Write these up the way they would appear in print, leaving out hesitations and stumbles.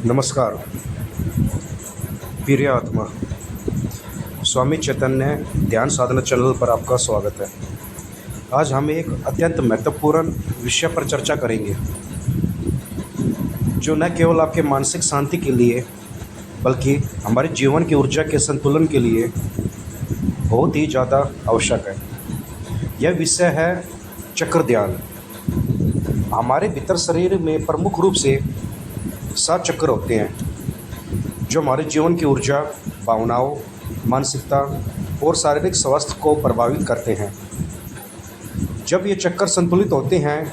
नमस्कार प्रिय आत्मा। स्वामी चैतन्य ध्यान साधना चैनल पर आपका स्वागत है। आज हम एक अत्यंत महत्वपूर्ण विषय पर चर्चा करेंगे जो न केवल आपके मानसिक शांति के लिए बल्कि हमारे जीवन की ऊर्जा के संतुलन के लिए बहुत ही ज़्यादा आवश्यक है। यह विषय है चक्र ध्यान। हमारे भीतर शरीर में प्रमुख रूप से 7 चक्र होते हैं जो हमारे जीवन की ऊर्जा, भावनाओं, मानसिकता और शारीरिक स्वास्थ्य को प्रभावित करते हैं। जब ये चक्र संतुलित होते हैं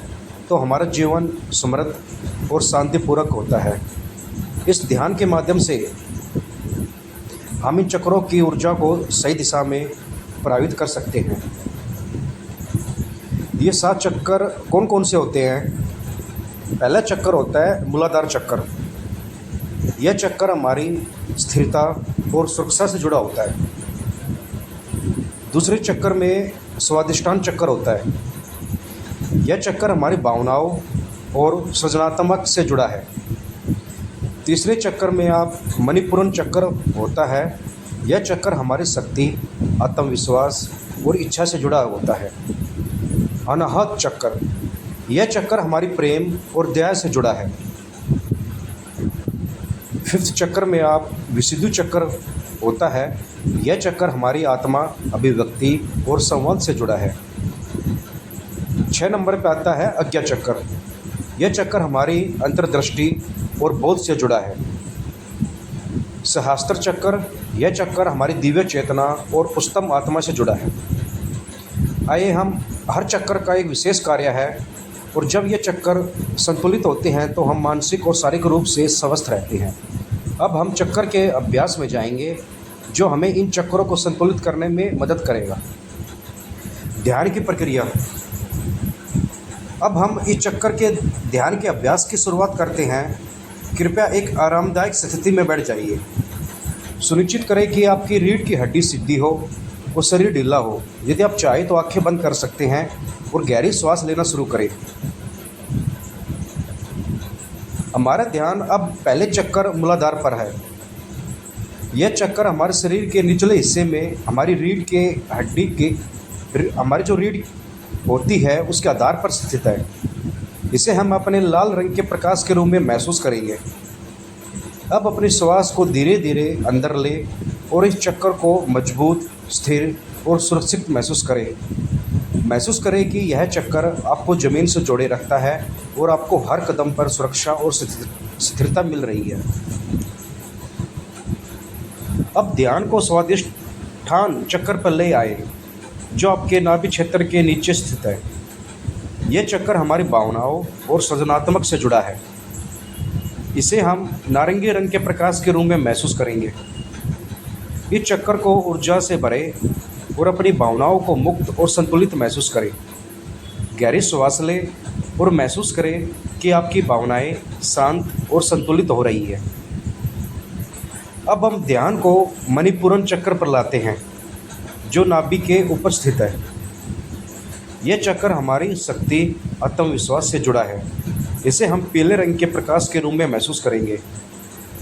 तो हमारा जीवन समृद्ध और शांतिपूर्वक होता है। इस ध्यान के माध्यम से हम इन चक्रों की ऊर्जा को सही दिशा में प्रभावित कर सकते हैं। ये 7 चक्र कौन कौन से होते हैं? पहला चक्र होता है मूलाधार चक्र। यह चक्र हमारी स्थिरता और सुरक्षा से जुड़ा होता है। दूसरे चक्र में स्वादिष्टान चक्र होता है। यह चक्र हमारी भावनाओं और सृजनात्मक से जुड़ा है। तीसरे चक्र में आप मणिपुरन चक्र होता है। यह चक्र हमारी शक्ति, आत्मविश्वास और इच्छा से जुड़ा होता है। अनाहत चक्र, यह चक्र हमारी प्रेम और दया से जुड़ा है। 5th चक्र में आप विशुद्धि चक्र होता है। यह चक्र हमारी आत्मा, अभिव्यक्ति और संवाद से जुड़ा है। 6 नंबर पर आता है आज्ञा चक्र। यह चक्र हमारी अंतर्दृष्टि और बोध से जुड़ा है। सहस्त्र चक्र, यह चक्र हमारी दिव्य चेतना और उच्चतम आत्मा से जुड़ा है। आइए हम हर चक्र का एक विशेष कार्य है और जब ये चक्र संतुलित होते हैं तो हम मानसिक और शारीरिक रूप से स्वस्थ रहते हैं। अब हम चक्र के अभ्यास में जाएंगे जो हमें इन चक्रों को संतुलित करने में मदद करेगा। ध्यान की प्रक्रिया। अब हम इस चक्र के ध्यान के अभ्यास की शुरुआत करते हैं। कृपया एक आरामदायक स्थिति में बैठ जाइए। सुनिश्चित करें कि आपकी रीढ़ की हड्डी सीधी हो और शरीर ढीला हो। यदि आप चाहें तो आंखें बंद कर सकते हैं और गहरी सांस लेना शुरू करें। हमारा ध्यान अब पहले चक्र मूलाधार पर है। यह चक्र हमारे शरीर के निचले हिस्से में हमारी रीढ़ के हड्डी के हमारी जो रीढ़ होती है उसके आधार पर स्थित है। इसे हम अपने लाल रंग के प्रकाश के रूप में महसूस करेंगे। अब अपनी श्वास को धीरे धीरे अंदर ले और इस चक्र को मजबूत, स्थिर और सुरक्षित महसूस करें। महसूस करें कि यह चक्र आपको ज़मीन से जोड़े रखता है और आपको हर कदम पर सुरक्षा और स्थिरता मिल रही है। अब ध्यान को स्वादिष्ठान चक्र पर ले आए जो आपके नाभि क्षेत्र के नीचे स्थित है। यह चक्र हमारी भावनाओं और सृजनात्मक से जुड़ा है। इसे हम नारंगी रंग के प्रकाश के रूप में महसूस करेंगे। इस चक्र को ऊर्जा से भरे और अपनी भावनाओं को मुक्त और संतुलित महसूस करें। गहरी श्वास लें और महसूस करें कि आपकी भावनाएं शांत और संतुलित हो रही है। अब हम ध्यान को मणिपुरन चक्र पर लाते हैं जो नाभि के ऊपर स्थित है। यह चक्र हमारी शक्ति, आत्मविश्वास से जुड़ा है। इसे हम पीले रंग के प्रकाश के रूप में महसूस करेंगे।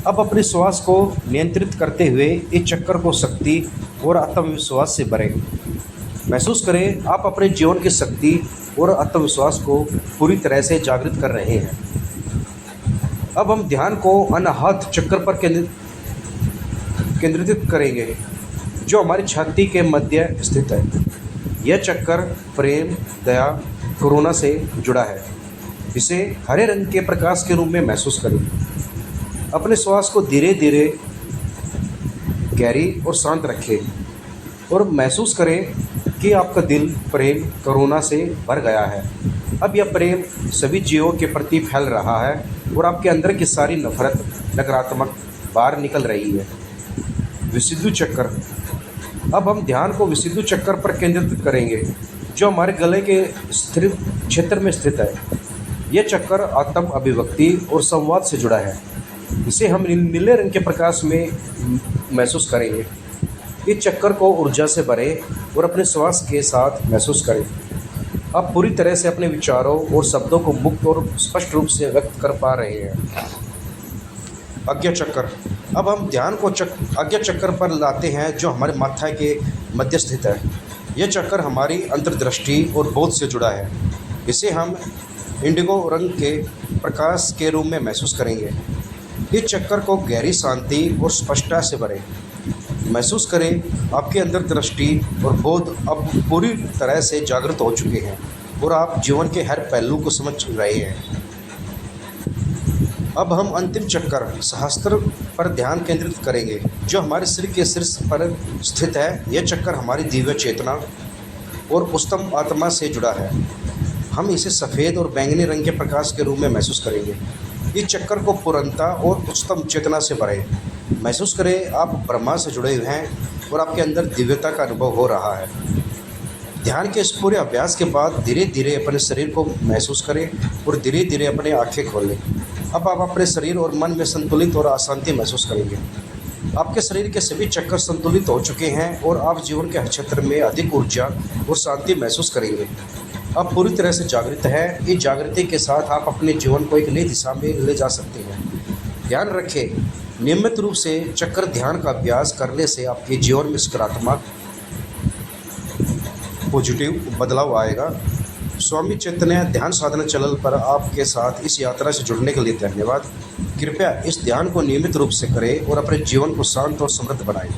अब अपनी श्वास को नियंत्रित करते हुए इस चक्र को शक्ति और आत्मविश्वास से भरें। महसूस करें आप अपने जीवन की शक्ति और आत्मविश्वास को पूरी तरह से जागृत कर रहे हैं। अब हम ध्यान को अनाहत चक्र पर केंद्रित करेंगे जो हमारी छाती के मध्य स्थित है। यह चक्र प्रेम, दया, करुणा से जुड़ा है। इसे हरे रंग के प्रकाश के रूप में महसूस करें। अपने श्वास को धीरे धीरे गहरी और शांत रखें और महसूस करें कि आपका दिल प्रेम, करुणा से भर गया है। अब यह प्रेम सभी जीवों के प्रति फैल रहा है और आपके अंदर की सारी नफरत, नकारात्मक बाहर निकल रही है। विशुद्धि चक्र। अब हम ध्यान को विशुद्धि चक्र पर केंद्रित करेंगे जो हमारे गले के स्थिर क्षेत्र में स्थित है। यह चक्र आत्म, अभिव्यक्ति और संवाद से जुड़ा है। इसे हम नीले रंग के प्रकाश में महसूस करेंगे। इस चक्कर को ऊर्जा से भरें और अपने श्वास के साथ महसूस करें। आप पूरी तरह से अपने विचारों और शब्दों को मुक्त और स्पष्ट रूप से व्यक्त कर पा रहे हैं। आज्ञा चक्र। अब हम ध्यान को आज्ञा चक्र पर लाते हैं जो हमारे माथा के मध्य स्थित है। यह चक्र हमारी अंतर्दृष्टि और बोध से जुड़ा है। इसे हम इंडिगो रंग के प्रकाश के रूप में महसूस करेंगे। इस चक्कर को गहरी शांति और स्पष्टता से भरें। महसूस करें आपके अंदर दृष्टि और बोध अब पूरी तरह से जागृत हो चुके हैं और आप जीवन के हर पहलू को समझ रहे हैं। अब हम अंतिम चक्कर सहस्त्र पर ध्यान केंद्रित करेंगे जो हमारे सिर के शीर्ष पर स्थित है। यह चक्कर हमारी दिव्य चेतना और उच्चतम आत्मा से जुड़ा है। हम इसे सफ़ेद और बैंगनी रंग के प्रकाश के रूप में महसूस करेंगे। इस चक्कर को पूर्णता और उच्चतम चेतना से भरें। महसूस करें आप ब्रह्मा से जुड़े हुए हैं और आपके अंदर दिव्यता का अनुभव हो रहा है। ध्यान के इस पूरे अभ्यास के बाद धीरे धीरे अपने शरीर को महसूस करें और धीरे धीरे अपनी आंखें खोलें। अब आप अपने शरीर और मन में संतुलित और अशांति महसूस करेंगे। आपके शरीर के सभी चक्कर संतुलित हो चुके हैं और आप जीवन के हर क्षेत्र में अधिक ऊर्जा और शांति महसूस करेंगे। आप पूरी तरह से जागृत हैं। इस जागृति के साथ आप अपने जीवन को एक नई दिशा में ले जा सकते हैं। ध्यान रखें, नियमित रूप से चक्र ध्यान का अभ्यास करने से आपके जीवन में सकारात्मक पॉजिटिव बदलाव आएगा। स्वामी चैतन्य ध्यान साधना चैनल पर आपके साथ इस यात्रा से जुड़ने के लिए धन्यवाद। कृपया इस ध्यान को नियमित रूप से करें और अपने जीवन को शांत और समृद्ध बनाएं।